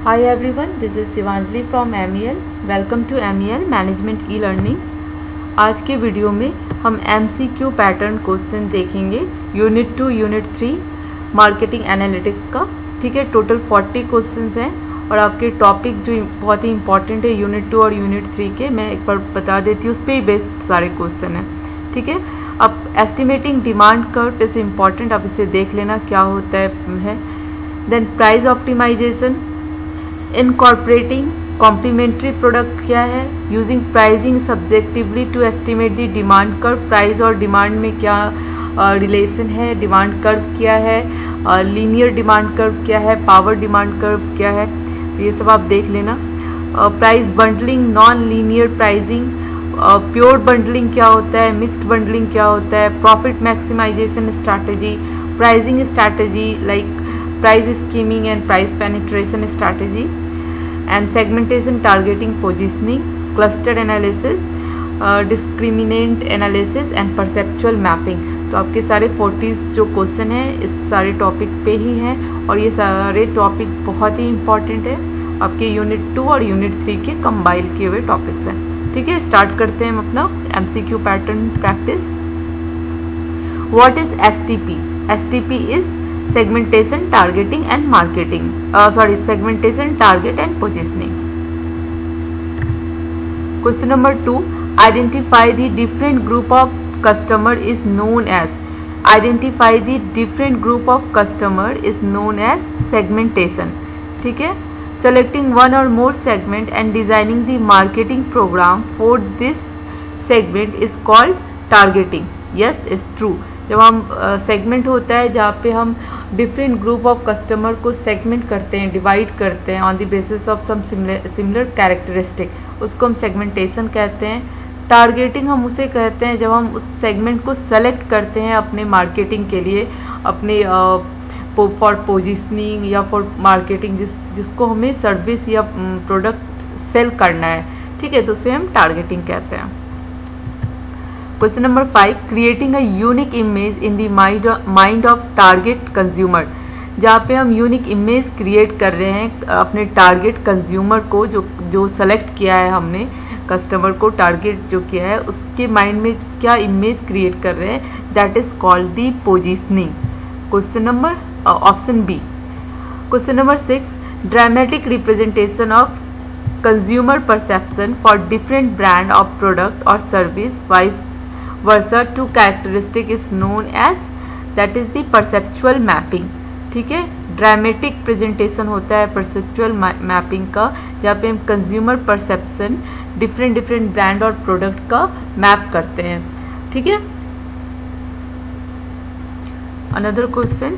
Hi everyone, this is Shivanjali from MEL. Welcome to MEL Management E-Learning. आज के video में हम MCQ pattern question देखेंगे unit 2 unit 3 marketing analytics का। ठीक है, टोटल 40 क्वेश्चंस हैं और आपके टॉपिक जो बहुत ही इंपॉर्टेंट है यूनिट 2 और यूनिट 3 के, मैं एक बार बता देती हूँ, उस पर ही बेस्ड सारे क्वेश्चन हैं। ठीक है, अब estimating demand curve is important, आप इसे देख लेना क्या होता है। Then price optimization, incorporating complementary product क्या है, using pricing subjectively to estimate the demand curve, price और डिमांड में क्या रिलेशन है, डिमांड कर्व क्या है, लीनियर डिमांड कर्व क्या है, पावर डिमांड कर्व क्या है, ये सब आप देख लेना। Price bundling, non linear pricing, pure bundling क्या होता है, मिक्स्ड बंडलिंग क्या होता है, profit maximization strategy, pricing strategy like price skimming and price penetration strategy, and segmentation, targeting, positioning, cluster analysis, discriminant analysis and perceptual mapping. तो आपके सारे 40 जो क्वेश्चन हैं इस सारे टॉपिक पे ही हैं और ये सारे टॉपिक बहुत ही इंपॉर्टेंट है, आपके यूनिट 2 और यूनिट 3 के कंबाइन किए हुए टॉपिक्स हैं। ठीक है, स्टार्ट करते हैं हम अपना MCQ pattern practice. What is STP? STP is segmentation, targeting and marketing, segmentation, target and positioning. Question number 2, identify the different group of customer is known as, identify the different group of customer is known as segmentation. ठीक है, selecting one or more segment and designing the marketing program for this segment is called targeting. Yes, is true. जब हम segment होता है जहाँ पे हम different group of customer को सेगमेंट करते हैं, डिवाइड करते हैं on the basis of some similar characteristic, उसको हम सेगमेंटेशन कहते हैं। टारगेटिंग हम उसे कहते हैं जब हम उस सेगमेंट को सेलेक्ट करते हैं अपने मार्केटिंग के लिए, अपने फॉर पोजिशनिंग या फॉर मार्केटिंग, जिसको हमें सर्विस या प्रोडक्ट सेल करना है। ठीक है, तो उसे हम टारगेटिंग कहते हैं। Question number 5, creating a unique image in the mind of target consumer. जहाँ पे हम यूनिक इमेज क्रिएट कर रहे हैं अपने टारगेट कंज्यूमर को, जो सेलेक्ट किया है हमने, कस्टमर को टारगेट जो किया है उसके माइंड में क्या इमेज क्रिएट कर रहे हैं, that is called the positioning. Question number option B. Question number 6, dramatic representation of consumer perception for different brand of product और service vice versa to characteristic is known as, that is the perceptual mapping. ठीक है, dramatic presentation होता है perceptual mapping का, जहाँ पे हम consumer perception different brand और प्रोडक्ट का मैप करते हैं। ठीक है, another question,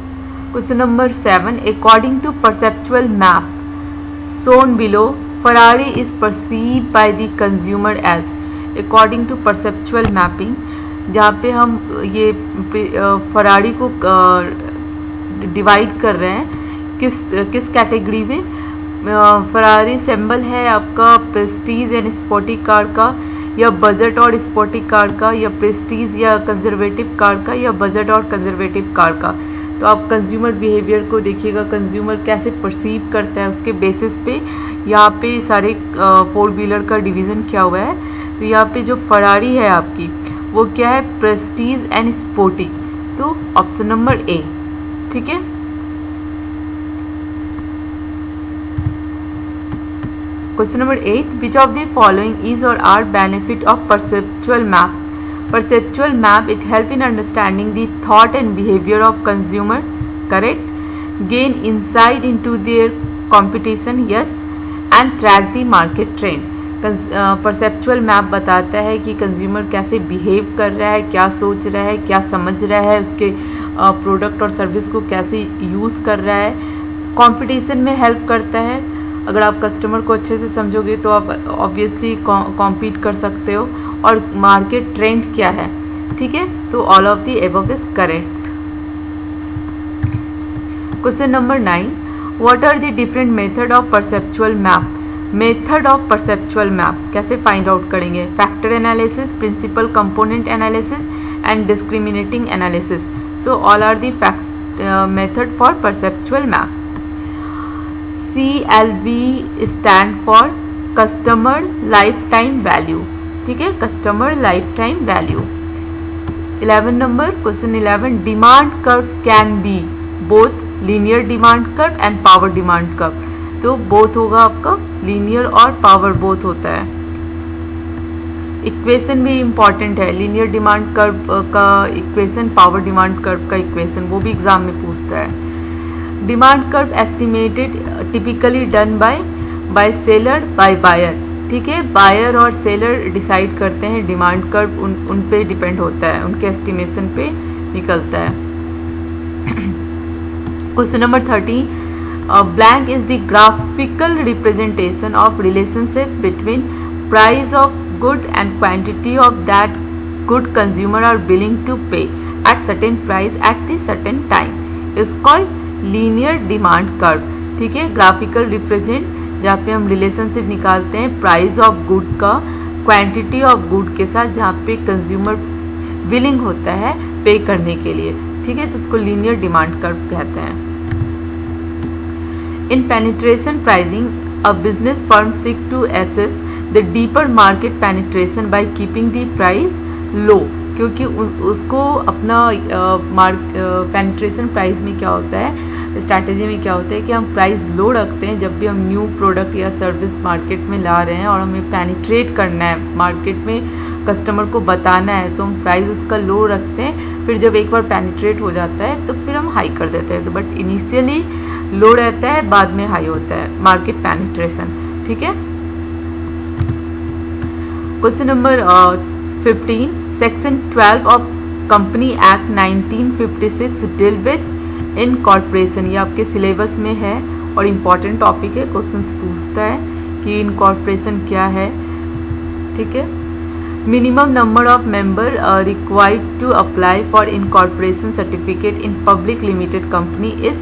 question number 7, according to perceptual map shown below, Ferrari is perceived by the consumer as, according to perceptual mapping, जहाँ पे हम ये फरारी को डिवाइड कर रहे हैं किस कैटेगरी में। फरारी सिंबल है आपका प्रेस्टीज एंड स्पोर्टी कार का, या बजट और स्पोर्टी कार का, या प्रेस्टीज या कंजर्वेटिव कार का, या बजट और कंजर्वेटिव कार का। तो आप कंज्यूमर बिहेवियर को देखिएगा, कंज्यूमर कैसे परसीव करता है उसके बेसिस पे यहाँ पे सारे 4 व्हीलर का डिवीज़न किया हुआ है। तो यहाँ पे जो फरारी है आपकी वो क्या है, प्रेस्टीज एंड स्पोर्टी, तो ऑप्शन नंबर ए। ठीक है, question number 8, which of the following is और are benefit of perceptual map? Perceptual map, it help in understanding the thought and behavior of consumer, correct? Gain insight into their competition, yes, and track the market trend. Perceptual map बताता है कि consumer कैसे behave कर रहा है, क्या सोच रहा है, क्या समझ रहा है, उसके प्रोडक्ट और सर्विस को कैसे यूज़ कर रहा है। कंपटीशन में हेल्प करता है, अगर आप कस्टमर को अच्छे से समझोगे तो आप ऑब्वियसली कॉम्पीट कर सकते हो। और मार्केट ट्रेंड क्या है। ठीक है, तो all of the above is correct. Question number 9, what are the different method of perceptual map? Method of perceptual map कैसे फाइंड आउट करेंगे? Factor analysis, principal component analysis and discriminating analysis. So all are the method for perceptual map. CLV stand for customer life time value, ठीक है, customer life time value. 11 number, question 11, demand curve can be both linear demand curve and power demand curve. तो both होगा आपका, linear और power both होता है। Equation भी important है, लीनियर डिमांड कर्व का इक्वेशन, पावर डिमांड कर्व का इक्वेशन, वो भी एग्जाम में पूछता है। Demand curve estimated typically done by seller by buyer, ठीक है, बायर और सेलर डिसाइड करते हैं डिमांड कर्व, उन पे डिपेंड होता है, उनके एस्टिमेशन पे निकलता है। Question number 13, blank is the graphical representation of relationship between price of good and quantity of that good consumer are willing to pay at certain price at the certain time is called linear demand curve, ठीक है, graphical represent जहाँ पे हम relationship निकालते हैं price of good का quantity of good के साथ, जहाँ पे कंज्यूमर विलिंग होता है पे करने के लिए, ठीक है, तो उसको लीनियर डिमांड कर्व कहते हैं। In penetration pricing, a business firm seek to assess the deeper market penetration by keeping the price low, क्योंकि उसको अपना पेनिट्रेशन प्राइस में क्या होता है, स्ट्रैटेजी में क्या होता है कि हम प्राइस लो रखते हैं जब भी हम न्यू प्रोडक्ट या सर्विस मार्केट में ला रहे हैं और हमें पेनिट्रेट करना है, मार्केट में कस्टमर को बताना है, तो हम प्राइस उसका लो रखते हैं। फिर जब एक बार पेनिट्रेट हो जाता है तो फिर हम हाई कर देते हैं, तो बट इनिशियली लो रहता है, बाद में हाई होता है मार्केट पेनिट्रेशन, ठीक है। Question number 15, section 12 of company act 1956 deal with incorporation, ये आपके सिलेबस में है और इम्पॉर्टेंट टॉपिक है, क्वेश्चन पूछता है कि इनकॉर्पोरेशन क्या है, ठीक है। Minimum number of member required to apply for incorporation certificate in public limited company is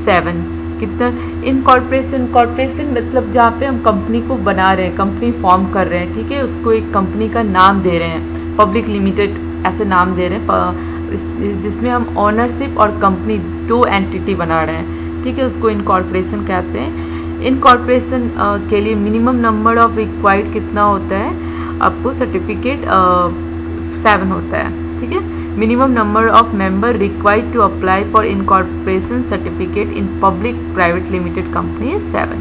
7। कितना इनकॉर्पोरेशन, कॉर्पोरेशन मतलब जहाँ पे हम कंपनी को बना रहे हैं, कंपनी फॉर्म कर रहे हैं, ठीक है, उसको एक कंपनी का नाम दे रहे हैं, पब्लिक लिमिटेड ऐसे नाम दे रहे हैं, जिसमें हम ओनरशिप और कंपनी दो एंटिटी बना रहे हैं, ठीक है, उसको इनकॉर्पोरेशन कहते हैं। इनकॉर्पोरेशन के लिए मिनिमम नंबर ऑफ रिक्वायर्ड कितना होता है, आपको सर्टिफिकेट 7 होता है, ठीक है। Minimum number of member required to apply for incorporation certificate in public private limited company is 7।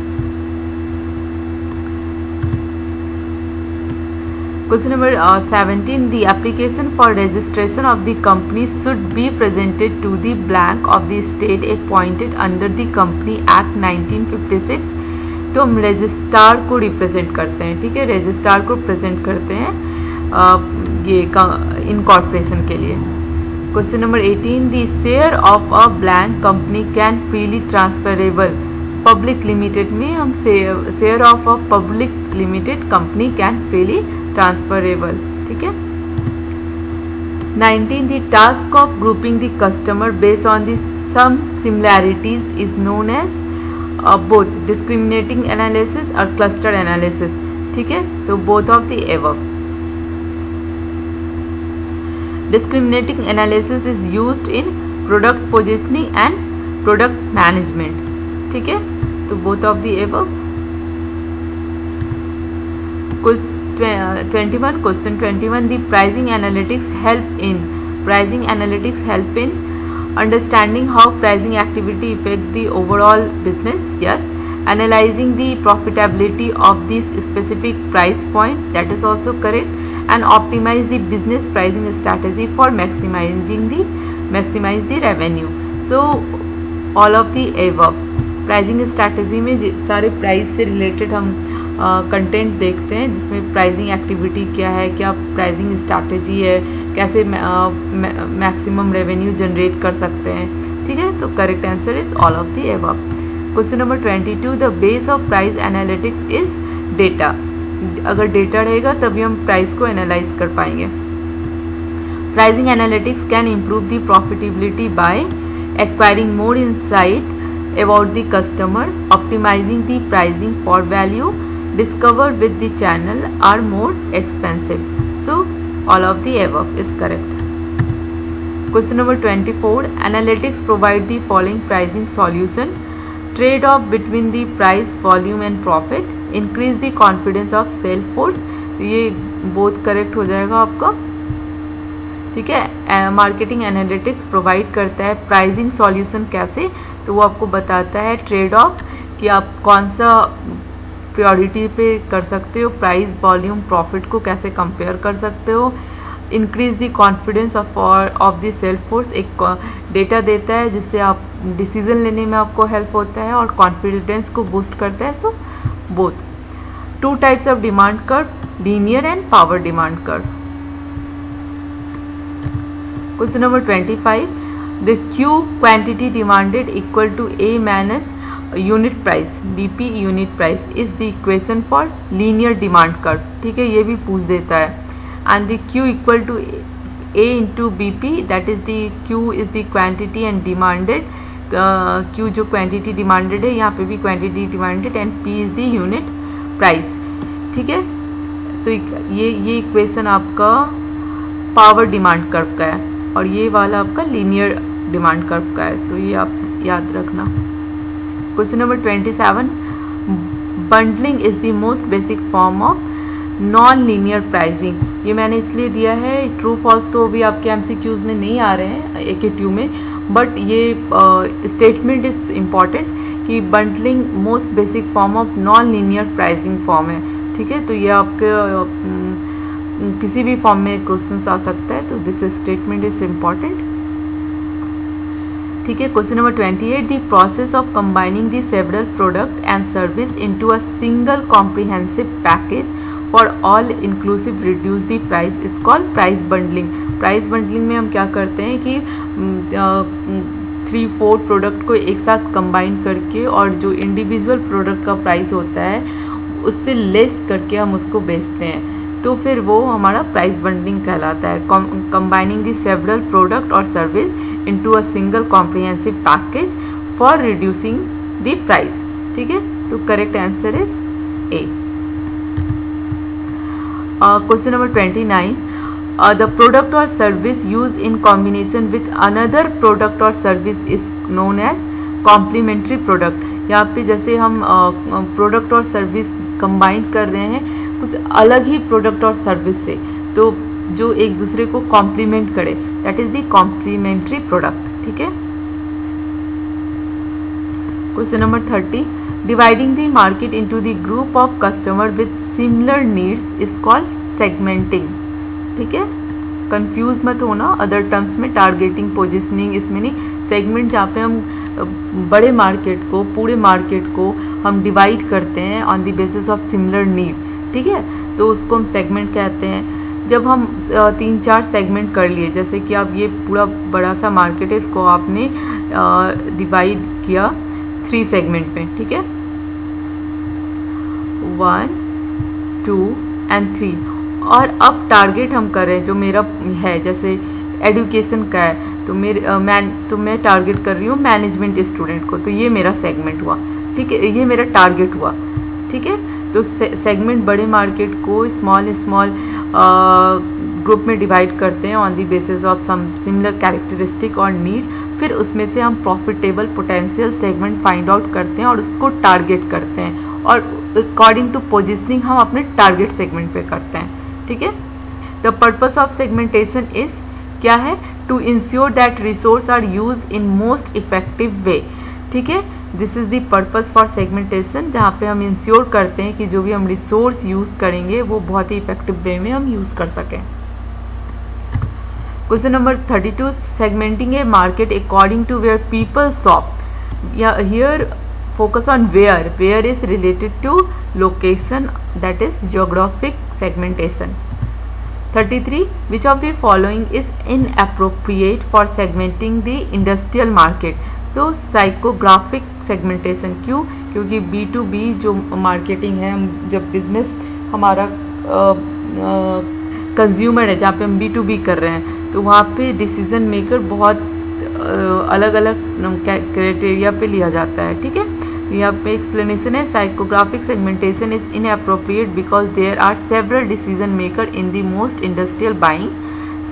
Question number 17, the application for registration of the company should be presented to the blank of the state appointed under the company act 1956। तो हम registrar को represent करते हैं, ठीक है, registrar को present करते हैं ये इनकॉर्पोरेशन के लिए। Question number 18, the share of a blank company can freely transferable, public limited में हम share of a public limited company can freely transferable, ठीक है। 19, the task of grouping the customer based on the some similarities is known as both discriminating analysis और cluster analysis, ठीक है, तो both of the above. Discriminating analysis is used in product positioning and product management, ठीक है, तो both of the above। Question 21, the pricing analytics help in understanding how pricing activity affect the overall business, yes, analyzing the profitability of this specific price point, that is also correct, and optimize the business pricing strategy for maximize the revenue, so all of the above। Pricing strategy में सारे price से related हम content देखते हैं, जिसमें pricing activity क्या है, क्या प्राइसिंग स्ट्रैटेजी है, कैसे मैक्सिमम रेवेन्यू जनरेट कर सकते हैं, ठीक है, तो correct answer is all of the above. Question number 22, the base of price analytics is data, अगर डेटा रहेगा तभी हम प्राइस को एनालाइज कर पाएंगे। Pricing analytics can improve the profitability by acquiring more insight about the customer, optimizing the pricing for value discovered with the channel are more expensive, so all of the above is correct। Question number 24, analytics provide the following pricing solution trade off between the price, volume and profit, increase the confidence of sale force. तो ये both correct हो जाएगा आपका, ठीक है। Marketing analytics provide करता है pricing solution कैसे, तो वो आपको बताता है ट्रेड ऑफ कि आप कौन सा प्रायोरिटी पे कर सकते हो, प्राइस, वॉल्यूम, प्रॉफिट को कैसे कंपेयर कर सकते हो। Increase the confidence of the sale force, एक डेटा देता है जिससे आप डिसीजन लेने में आपको हेल्प होता है और कॉन्फिडेंस को बूस्ट करता है। So both. Two types of demand curve, linear and power demand curve. Question number 25. The Q quantity demanded equal to A minus unit price, BP unit price is the equation for linear demand curve. ठीक है, ये भी पूछ देता है. And the Q equal to A into BP, that is the Q is the quantity and demanded. Q जो quantity demanded है, यहाँ पे भी quantity demanded and P is the unit price. ठीक है, तो ये इक्वेशन आपका पावर डिमांड कर्व का है और ये वाला आपका लीनियर डिमांड कर्व का है, तो ये आप याद रखना। Question number 27. Bundling is the most basic form of non linear pricing. ये मैंने इसलिए दिया है, ट्रू फॉल्स तो अभी आपके एमसीक्यूज में नहीं आ रहे हैं AK2 में, बट ये स्टेटमेंट इज इम्पॉर्टेंट कि bundling most basic form of non linear pricing form है। ठीक है, तो ये आपके किसी भी फॉर्म में क्वेश्चन आ सकता है, तो दिस स्टेटमेंट इज इम्पॉर्टेंट। ठीक है, question number 28. The process of combining the several product and service into a single comprehensive package for all inclusive reduce the price is called price bundling. Price bundling में हम क्या करते हैं कि 3-4 product को एक साथ कंबाइन करके और जो इंडिविजुअल प्रोडक्ट का प्राइस होता है उससे लेस करके हम उसको बेचते हैं, तो फिर वो हमारा प्राइस बंडलिंग कहलाता है। कंबाइनिंग द सेवरल प्रोडक्ट और service into a single comprehensive package for reducing the price. ठीक है, तो correct answer is A. Question number 29. The product और service use in combination with another product और service is known as complementary product. यहाँ पे जैसे हम product और सर्विस कंबाइन कर रहे हैं कुछ अलग ही प्रोडक्ट और सर्विस से, तो जो एक दूसरे को कॉम्प्लीमेंट करे, that is the complementary product. ठीक है, question number 30. Dividing the market into the group of customer with similar needs is called segmenting. ठीक है, कंफ्यूज मत होना अदर टर्म्स में, टारगेटिंग, पोजिशनिंग इसमें नहीं। सेगमेंट जहाँ पे हम बड़े मार्केट को, पूरे मार्केट को हम डिवाइड करते हैं on the basis of similar need. ठीक है, तो उसको हम सेगमेंट कहते हैं। जब हम 3-4 सेगमेंट कर लिए, जैसे कि आप ये पूरा बड़ा सा मार्केट है, इसको आपने डिवाइड किया 3 सेगमेंट में। ठीक है, 1, 2 एंड 3, और अब टारगेट हम कर रहे हैं जो मेरा है, जैसे एजुकेशन का है तो मैं टारगेट कर रही हूँ मैनेजमेंट स्टूडेंट को, तो ये मेरा सेगमेंट हुआ। ठीक है, ये मेरा टारगेट हुआ। ठीक है, तो सेगमेंट बड़े मार्केट को स्मॉल ग्रुप में डिवाइड करते हैं on the basis of some similar characteristic और नीड, फिर उसमें से हम profitable potential segment find out करते हैं और उसको टारगेट करते हैं, और अकॉर्डिंग टू पोजिशनिंग हम अपने टारगेट सेगमेंट पे करते हैं। ठीक है, the purpose of segmentation is क्या है, to ensure that resource are use in most effective way. ठीक है, this is the purpose for segmentation, जहाँ पे हम इंश्योर करते हैं कि जो भी हम रिसोर्स यूज करेंगे वो बहुत ही इफेक्टिव वे में हम यूज कर सकें। Question number 32. Segmenting a market according to where people shop. Here focus on where is related to location, that is geographic segmentation. 33. Which of the following is inappropriate for segmenting the industrial market? तो psychographic segmentation क्यों? क्योंकि B2B जो marketing है, हम जब business हमारा consumer है, जहाँ पे हम B2B कर रहे हैं, तो वहाँ पे डिसीजन मेकर बहुत अलग अलग क्राइटेरिया पे लिया जाता है। ठीक है, यहाँ पे एक्सप्लेनेशन है, psychographic segmentation is inappropriate because there are several decision maker in the most industrial buying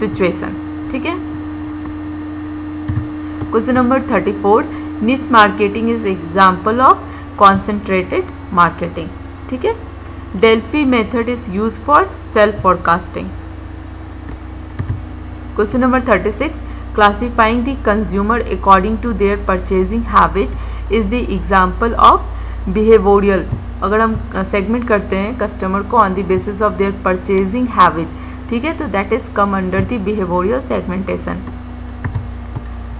situation. ठीक है, question number 34. Niche marketing is example of concentrated marketing. ठीक है. Delphi method is use for self forecasting. Question number 36. Classifying the consumer according to their purchasing habit is the example of behavioural. अगर हम segment करते हैं customer को on the basis of their purchasing habit, ठीक है, तो that is come under the behavioural segmentation.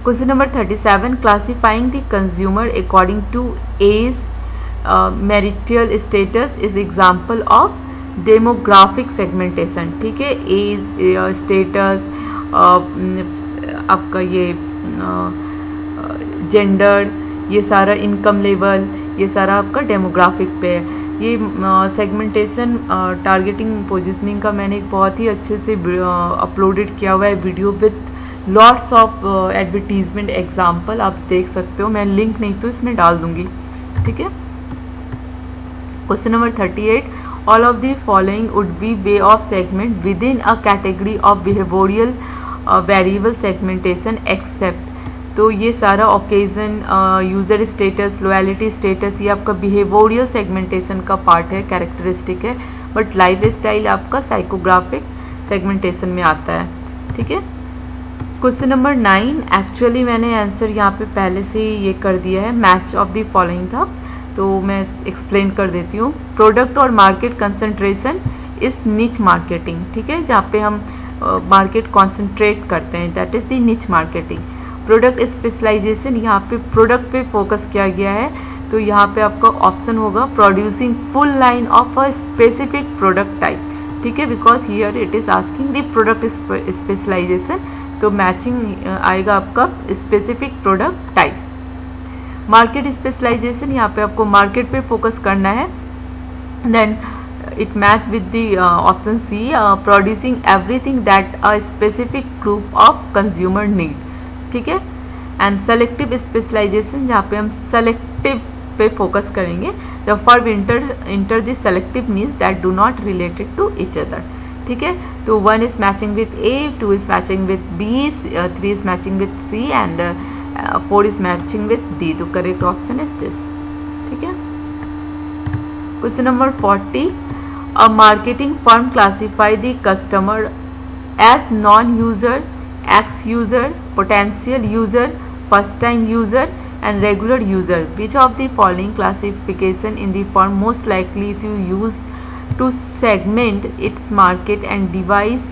Question number 37. Classifying the consumer according to age, marital status is example of demographic segmentation. ठीक है. As, status, आपका ये gender, ये सारा income level, ये सारा आपका डेमोग्राफिक पे है. ये सेगमेंटेशन टारगेटिंग पोजिशनिंग का मैंने एक बहुत ही अच्छे से अपलोडेड किया हुआ है video with lots of advertisement example. आप देख सकते हो, मैं लिंक नहीं तो इसमें डाल दूंगी. ठीक है. Question number 38. All of the following would be way of segment within a category of behavioural variable segmentation except. तो ये सारा occasion, user status, loyalty status, ये आपका बिहेवियरल सेगमेंटेशन का पार्ट है, कैरेक्टरिस्टिक है. बट लाइफ स्टाइल आपका psychographic segmentation में आता है. ठीक है. Question number 9. एक्चुअली मैंने आंसर यहाँ पे पहले से ये कर दिया है, मैच ऑफ द फॉलोइंग था, तो मैं एक्सप्लेन कर देती हूँ. प्रोडक्ट और मार्केट कंसंट्रेशन इज निच मार्केटिंग. ठीक है. जहाँ पे हम मार्केट कॉन्सेंट्रेट करते हैं, दैट इज द निच मार्केटिंग. प्रोडक्ट स्पेशलाइजेशन, यहाँ पे प्रोडक्ट पे फोकस किया गया है, तो यहाँ पे आपका ऑप्शन होगा producing full line of a specific product type. ठीक है. Because here it is asking the product specialisation, तो मैचिंग आएगा आपका specific product type. Market specialisation, यहाँ पे आपको मार्केट पे फोकस करना है. Then it match with the option C, producing everything that a specific group of consumer need. ठीक है. एंड सेलेक्टिव स्पेशलाइजेशन, जहाँ पे हम सेलेक्टिव पे फोकस करेंगे. The four inter the selective means that do not related to each other. ठीक है. तो 1 is matching with A, 2 is matching with B, 3 is matching with C and 4 is matching with D. तो correct option is this. ठीक है. Question number 40. A marketing firm classify the customer as non user, ex user, potential user, first time user and regular user. Which of the following classification in the firm most likely to use to segment its market and devise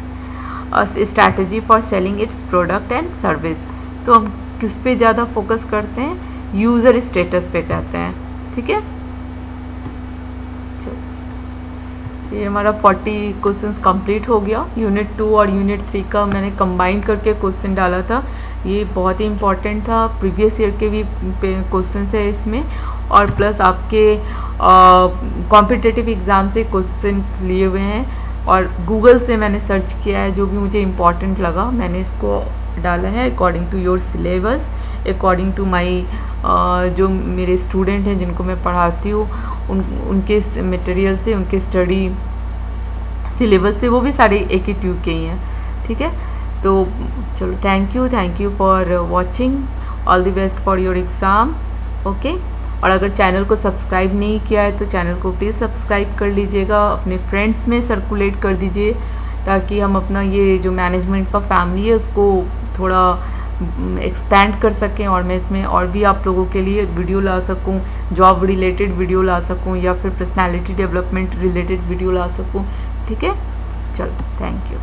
a strategy for selling its product and service? तो हम किस पे ज़्यादा focus करते हैं? User status पे कहते हैं. ठीक है. ये हमारा 40 क्वेश्चंस कंप्लीट हो गया. यूनिट 2 और यूनिट 3 का मैंने कंबाइन करके क्वेश्चन डाला था. ये बहुत ही इम्पॉर्टेंट था. प्रीवियस ईयर के भी क्वेश्चन है इसमें, और प्लस आपके कॉम्पिटिटिव एग्ज़ाम से क्वेश्चन लिए हुए हैं, और गूगल से मैंने सर्च किया है, जो भी मुझे इम्पॉर्टेंट लगा मैंने इसको डाला है according to your syllabus, according to my जो मेरे स्टूडेंट हैं जिनको मैं पढ़ाती हूँ उनके मटेरियल से, उनके स्टडी सिलेबस से, वो भी सारे एक ही ट्यूब के ही हैं. ठीक है. तो चलो, thank you for watching. All the best for your exam. Okay. और अगर चैनल को सब्सक्राइब नहीं किया है तो चैनल को प्लीज़ सब्सक्राइब कर लीजिएगा, अपने फ्रेंड्स में सर्कुलेट कर दीजिए, ताकि हम अपना ये जो मैनेजमेंट का फैमिली है उसको थोड़ा एक्सपैंड कर सकें, और मैं इसमें और भी आप लोगों के लिए वीडियो ला सकूं, जॉब रिलेटेड वीडियो ला सकूं, या फिर पर्सनालिटी डेवलपमेंट रिलेटेड वीडियो ला सकूं. ठीक है. चलो, थैंक यू.